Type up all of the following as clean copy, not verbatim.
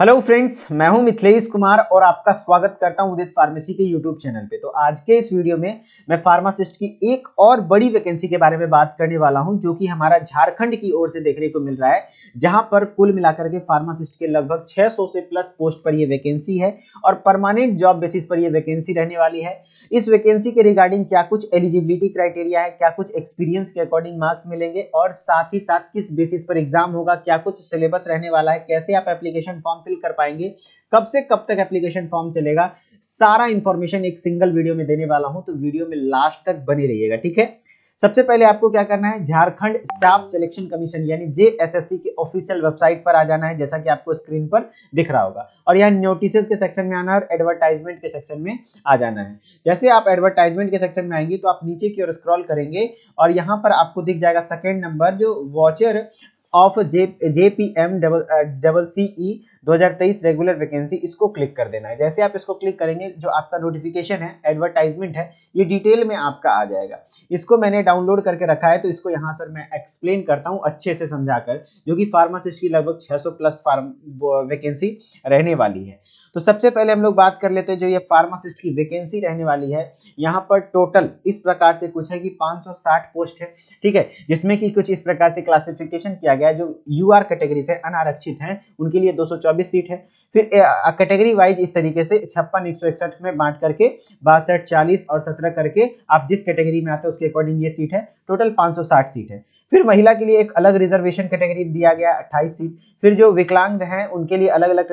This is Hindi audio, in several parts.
हेलो फ्रेंड्स, मैं हूं मिथिलेश कुमार और आपका स्वागत करता हूं उदित फार्मेसी के यूट्यूब चैनल पे। तो आज के इस वीडियो में मैं फार्मासिस्ट की एक और बड़ी वैकेंसी के बारे में बात करने वाला हूं, जो कि हमारा झारखंड की ओर से देखने को मिल रहा है, जहां पर कुल मिलाकर के फार्मासिस्ट के लगभग 600 से प्लस पोस्ट पर यह वैकेंसी है और परमानेंट जॉब बेसिस पर यह वैकेंसी रहने वाली है। इस वैकेंसी के रिगार्डिंग क्या कुछ एलिजिबिलिटी क्राइटेरिया है, क्या कुछ एक्सपीरियंस के अकॉर्डिंग मार्क्स मिलेंगे और साथ ही साथ किस बेसिस पर एग्जाम होगा, क्या कुछ सिलेबस रहने वाला है, कैसे आप एप्लीकेशन फॉर्म फिल कर पाएंगे, कब से कब तक एप्लीकेशन फॉर्म चलेगा, सारा इंफॉर्मेशन एक सिंगल वीडियो में देने वाला हूं। तो वीडियो में लास्ट तक बने रहिएगा, ठीक है। सबसे पहले आपको क्या करना है, झारखंड स्टाफ सिलेक्शन कमीशन यानी जेएसएससी के ऑफिशियल वेबसाइट पर आ जाना है, जैसा कि आपको स्क्रीन पर दिख रहा होगा। और यहाँ नोटिसेस के सेक्शन में आना है और एडवर्टाइजमेंट के सेक्शन में आ जाना है। जैसे आप एडवर्टाइजमेंट के सेक्शन में आएंगे तो आप नीचे की ओर स्क्रॉल करेंगे और यहाँ पर आपको दिख जाएगा सेकेंड नंबर, जो watcher of JPM double CE 2023 regular vacancy, इसको क्लिक कर देना है। जैसे आप इसको क्लिक करेंगे, जो आपका नोटिफिकेशन है, एडवर्टाइजमेंट है, ये डिटेल में आपका आ जाएगा। इसको मैंने डाउनलोड करके रखा है, तो इसको यहाँ सर मैं एक्सप्लेन करता हूँ अच्छे से समझाकर, जो कि फार्मासिस्ट की लगभग 600 प्लस वैकेंसी रहने वाली है। तो सबसे पहले हम लोग बात कर लेते हैं जो ये फार्मासिस्ट की वैकेंसी रहने वाली है। यहाँ पर टोटल इस प्रकार से कुछ है कि 560 पोस्ट है, ठीक है, जिसमें कि कुछ इस प्रकार से क्लासिफिकेशन किया गया है। जो यूआर कैटेगरी से अनारक्षित हैं उनके लिए 224 सीट है। फिर कैटेगरी वाइज इस तरीके से 56 161 में बांट करके 62 40 और 17 करके आप जिस कैटेगरी में आते हैं उसके अकॉर्डिंग ये सीट है। टोटल 560 सीट है। फिर महिला के लिए एक अलग रिजर्वेशन कैटेगरी दिया गया 28 सीट। फिर जो विकलांग हैं उनके लिए अलग अलग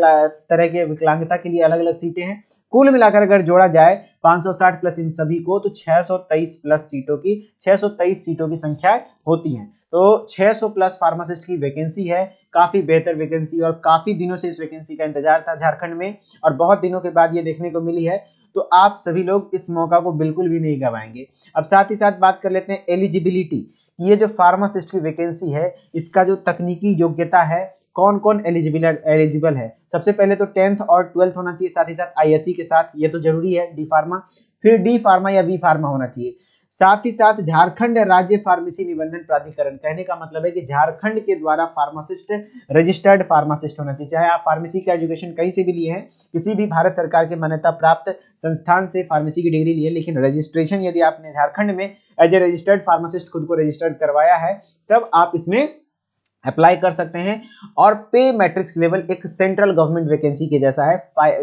तरह के विकलांगता के लिए अलग अलग सीटें हैं। कुल मिलाकर अगर जोड़ा जाए 560 प्लस इन सभी को, तो 623 प्लस सीटों की 623 सीटों की संख्या होती है। तो 600 प्लस फार्मासिस्ट की वैकेंसी है। काफी बेहतर वैकेंसी और काफी दिनों से इस वैकेंसी का इंतजार था झारखंड में और बहुत दिनों के बाद ये देखने को मिली है। तो आप सभी लोग इस मौका को बिल्कुल भी नहीं गंवाएंगे। अब साथ ही साथ बात कर लेते हैं एलिजिबिलिटी। ये जो फार्मासिस्ट की वैकेंसी है, इसका जो तकनीकी योग्यता है, कौन कौन एलिजिबल है। सबसे पहले तो 10th और 12th होना चाहिए, साथ ही साथ आईएससी के साथ, ये तो जरूरी है, डी फार्मा। फिर डी फार्मा या बी फार्मा होना चाहिए। साथ ही साथ झारखंड राज्य फार्मेसी निबंधन प्राधिकरण, कहने का मतलब है कि झारखंड के द्वारा फार्मासिस्ट रजिस्टर्ड फार्मासिस्ट होना चाहिए। चाहे आप फार्मेसी का एजुकेशन कहीं से भी लिए हैं, किसी भी भारत सरकार के मान्यता प्राप्त संस्थान से फार्मेसी की डिग्री लिए, लेकिन रजिस्ट्रेशन यदि आपने झारखंड में एज ए रजिस्टर्ड फार्मासिस्ट खुद को रजिस्टर्ड करवाया है, तब आप इसमें अप्लाई कर सकते हैं। और पे मैट्रिक्स लेवल एक सेंट्रल गवर्नमेंट वैकेंसी के जैसा है,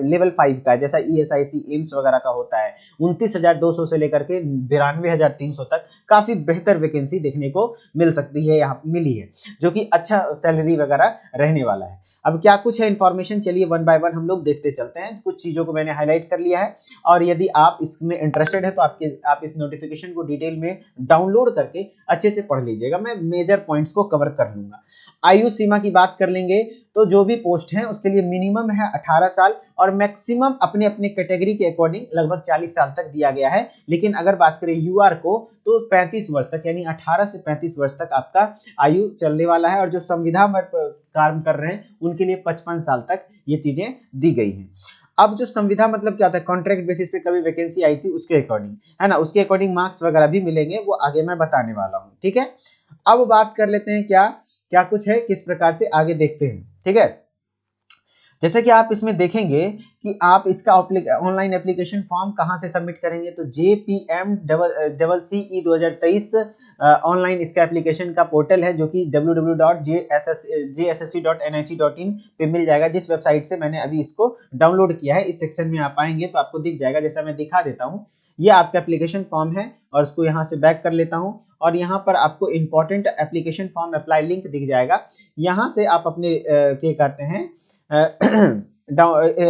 लेवल 5 का, जैसा ईएसआईसी एम्स वगैरह का होता है। 29,200 से लेकर के 92,300 तक काफी बेहतर वैकेंसी देखने को मिल सकती है, यहाँ मिली है, जो कि अच्छा सैलरी वगैरह रहने वाला है। अब क्या कुछ है इन्फॉर्मेशन, चलिए वन बाय वन हम लोग देखते चलते हैं। कुछ चीजों को मैंने हाईलाइट कर लिया है और यदि आप इसमें इंटरेस्टेड है तो आप इस नोटिफिकेशन को डिटेल में डाउनलोड करके अच्छे से पढ़ लीजिएगा। मैं मेजर पॉइंट्स को कवर कर लूंगा। आयु सीमा की बात कर लेंगे तो जो भी पोस्ट है उसके लिए मिनिमम है 18 साल और मैक्सिमम अपने अपने कैटेगरी के अकॉर्डिंग लगभग 40 साल तक दिया गया है। लेकिन अगर बात करें यूआर को, तो 35 वर्ष तक, यानी 18 से 35 वर्ष तक आपका आयु चलने वाला है। और जो संविदा पर काम कर रहे हैं उनके लिए 55 साल तक ये चीजें दी गई हैं। अब जो संविदा मतलब क्या होता है, कॉन्ट्रैक्ट बेसिस पे कभी वैकेंसी आई थी उसके अकॉर्डिंग, है ना, उसके अकॉर्डिंग मार्क्स वगैरह भी मिलेंगे, वो आगे मैं बताने वाला हूँ, ठीक है। अब बात कर लेते हैं क्या क्या कुछ है, किस प्रकार से आगे देखते हैं, ठीक है। जैसे कि आप इसमें देखेंगे कि आप इसका ऑनलाइन एप्लीकेशन फॉर्म कहां से सबमिट करेंगे, तो जेपीएम डबल सीई 2023 ऑनलाइन इसका एप्लीकेशन का पोर्टल है, जो कि www.jssc.nic.in पे मिल जाएगा, जिस वेबसाइट से मैंने अभी इसको डाउनलोड किया है। इस सेक्शन में आप आएंगे तो आपको दिख जाएगा, जैसा मैं दिखा देता हूँ। ये आपका एप्लीकेशन फॉर्म है और इसको यहाँ से बैक कर लेता हूँ और यहाँ पर आपको important application form apply link दिख जाएगा। यहाँ से आप अपने क्या कहते हैं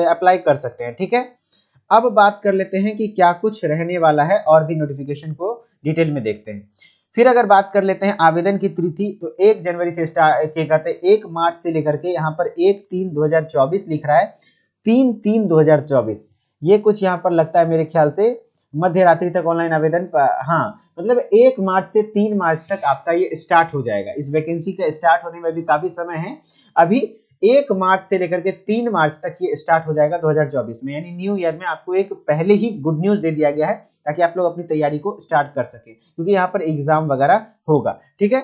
अप्लाई कर सकते हैं, ठीक है। अब बात कर लेते हैं कि क्या कुछ रहने वाला है और भी नोटिफिकेशन को डिटेल में देखते हैं। फिर अगर बात कर लेते हैं आवेदन की तिथि, तो 1 जनवरी से स्टार्ट क्या कहते हैं 1 मार्च से लेकर के यहाँ पर 1/3/2024 लिख रहा है, 3/3/2024। ये कुछ यहाँ पर लगता है मेरे ख्याल से मध्य रात्रि तक ऑनलाइन आवेदन, हाँ, मतलब 1 मार्च से 3 मार्च तक आपका ये स्टार्ट हो जाएगा। इस वैकेंसी का स्टार्ट होने में भी काफी समय है। अभी 1 मार्च से लेकर के 3 मार्च तक ये स्टार्ट हो जाएगा 2024 में, यानी न्यू ईयर में आपको एक पहले ही गुड न्यूज दे दिया गया है, ताकि आप लोग अपनी तैयारी को स्टार्ट कर सके, क्योंकि यहाँ पर एग्जाम वगैरह होगा, ठीक है।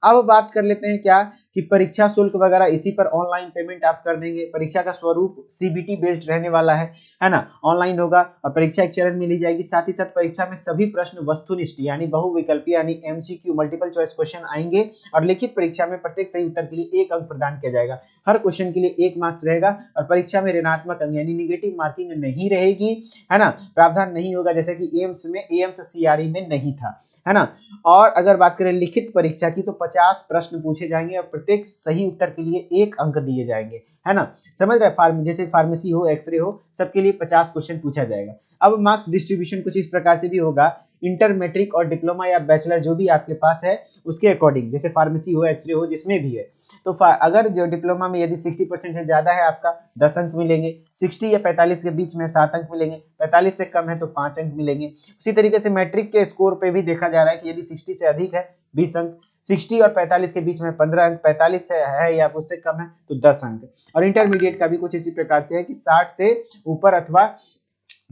अब बात कर लेते हैं क्या कि परीक्षा शुल्क वगैरह इसी पर ऑनलाइन पेमेंट आप कर देंगे। परीक्षा का स्वरूप सीबीटी बेस्ड रहने वाला है ना, ऑनलाइन होगा और परीक्षा एक चरण में ली जाएगी। साथ ही साथ परीक्षा में सभी प्रश्न वस्तुनिष्ठ यानी बहुविकल्पीय यानी एमसीक्यू मल्टीपल चॉइस क्वेश्चन आएंगे और लिखित परीक्षा में प्रत्येक सही उत्तर के लिए 1 अंक प्रदान किया जाएगा। हर क्वेश्चन के लिए 1 मार्क्स रहेगा और परीक्षा में ऋणात्मक अंक यानी निगेटिव मार्किंग नहीं रहेगी, है ना, प्रावधान नहीं होगा जैसे कि एम्स सीआरई में नहीं था, है ना। और अगर बात करें लिखित परीक्षा की तो 50 प्रश्न पूछे जाएंगे और प्रत्येक सही उत्तर के लिए 1 अंक दिए जाएंगे, है ना। समझ रहे, जैसे फार्मेसी हो, एक्सरे हो, सबके लिए 50 क्वेश्चन पूछा जाएगा। अब मार्क्स डिस्ट्रीब्यूशन कुछ इस प्रकार से भी होगा, इंटर, मैट्रिक और डिप्लोमा या बैचलर जो भी आपके पास है उसके अकॉर्डिंग, जैसे फार्मेसी हो, एक्सरे हो, जिसमें भी है। तो अगर जो डिप्लोमा में यदि 60% से ज्यादा है आपका 10 अंक मिलेंगे, 60 या 45 के बीच में 7 अंक मिलेंगे, 45 से कम है तो 5 अंक मिलेंगे। उसी तरीके से मैट्रिक के स्कोर पे भी देखा जा रहा है कि यदि 60 से अधिक है 20 अंक, 60 और 45 के बीच में 15 अंक, 45 से है या उससे कम है तो 10 अंक। और इंटरमीडिएट का भी कुछ इसी प्रकार से है कि 60 से ऊपर अथवा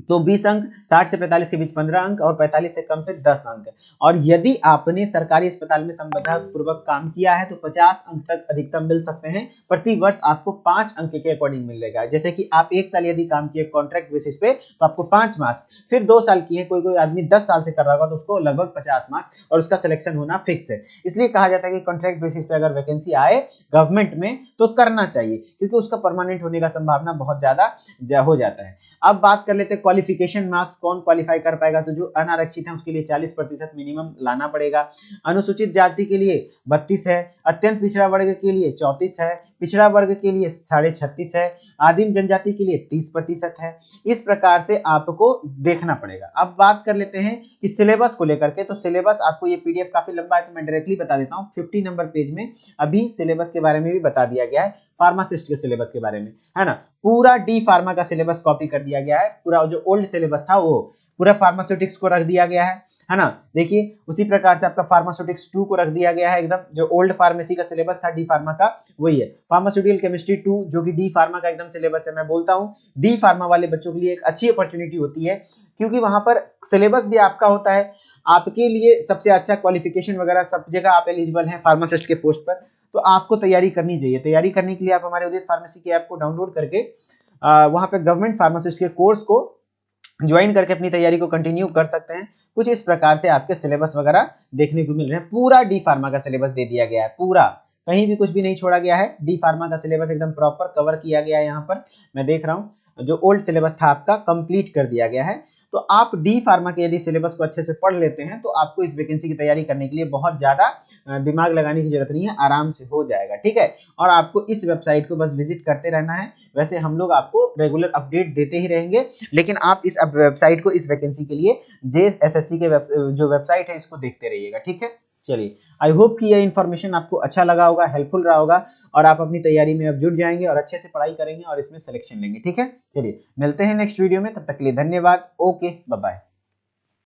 तो 20 अंक, 60 से 45 के बीच 15 अंक और 45 से कम पे 10 अंक। और यदि आपने सरकारी अस्पताल में संबंध पूर्वक काम किया है तो 50 अंक तक अधिकतम मिल सकते हैं। प्रति वर्ष आपको 5 अंक के अकॉर्डिंग मिलेगा। जैसे कि आप 1 साल यदि काम किए कॉन्ट्रैक्ट बेसिस पे तो आपको 5 मार्क्स, फिर 2 साल किए, कोई आदमी 10 साल से कर रहा होगा तो उसको लगभग 50 मार्क्स और उसका सिलेक्शन होना फिक्स है। इसलिए कहा जाता है कि कॉन्ट्रैक्ट बेसिस पे अगर वैकेंसी आए गवर्नमेंट में तो करना चाहिए, क्योंकि उसका परमानेंट होने का संभावना बहुत ज्यादा हो जाता है। अब बात कर लेते हैं क्वालिफिकेशन मार्क्स, कौन क्वालिफाई कर पाएगा। तो जो अनारक्षित है उसके लिए 40% मिनिमम लाना पड़ेगा। अनुसूचित जाति के लिए 32 है, अत्यंत पिछड़ा वर्ग के लिए 34 है, पिछड़ा वर्ग के लिए 36.5 है, आदिम जनजाति के लिए 30% है। इस प्रकार से आपको देखना पड़ेगा। अब बात कर लेते हैं कि सिलेबस को लेकर के। तो सिलेबस आपको ये पीडीएफ काफी लंबा है तो मैं डायरेक्टली बता देता हूँ। 50 नंबर पेज में अभी सिलेबस के बारे में भी बता दिया गया है, फार्मासिस्ट के सिलेबस के बारे में, है ना। पूरा डी फार्मा का सिलेबस कॉपी कर दिया गया है। पूरा जो ओल्ड सिलेबस था वो पूरा फार्मास्यूटिक्स को रख दिया गया है ना। देखिए उसी प्रकार से आपका फार्मास्यूटिक्स 2 को रख दिया गया है। एकदम जो ओल्ड फार्मेसी का सिलेबस था डी फार्मा का वही है। फार्मास्यूटिकल केमिस्ट्री 2 जो कि डी फार्मा का एकदम सिलेबस है। मैं बोलता हूँ डी फार्मा वाले बच्चों के लिए एक अच्छी अपॉर्चुनिटी होती है, क्योंकि वहां पर सिलेबस भी आपका होता है। आपके लिए सबसे अच्छा क्वालिफिकेशन वगैरह सब जगह आप एलिजिबल हैं फार्मासिस्ट के पोस्ट पर, तो आपको तैयारी करनी चाहिए। तैयारी करने के लिए आप हमारे उदित फार्मेसी के ऐप को डाउनलोड करके वहां पे गवर्नमेंट फार्मासिस्ट के कोर्स को ज्वाइन करके अपनी तैयारी को कंटिन्यू कर सकते हैं। कुछ इस प्रकार से आपके सिलेबस वगैरह देखने को मिल रहे हैं। पूरा डी फार्मा का सिलेबस दे दिया गया है, पूरा, कहीं भी कुछ भी नहीं छोड़ा गया है। डी फार्मा का सिलेबस एकदम प्रॉपर कवर किया गया है। यहाँ पर मैं देख रहा हूँ जो ओल्ड सिलेबस था आपका कंप्लीट कर दिया गया है। तो आप डी फार्मा के यदि सिलेबस को अच्छे से पढ़ लेते हैं तो आपको इस वैकेंसी की तैयारी करने के लिए बहुत ज्यादा दिमाग लगाने की जरूरत नहीं है, आराम से हो जाएगा, ठीक है। और आपको इस वेबसाइट को बस विजिट करते रहना है। वैसे हम लोग आपको रेगुलर अपडेट देते ही रहेंगे, लेकिन आप इस वेबसाइट को इस वैकेंसी के लिए JSSC के जो वेबसाइट है इसको देखते रहिएगा, ठीक है। चलिए, आई होप कि यह इन्फॉर्मेशन आपको अच्छा लगा होगा, हेल्पफुल रहा होगा और आप अपनी तैयारी में अब जुट जाएंगे और अच्छे से पढ़ाई करेंगे और इसमें सिलेक्शन लेंगे, ठीक है। चलिए मिलते हैं नेक्स्ट वीडियो में, तब तक के लिए धन्यवाद। Okay, bye bye.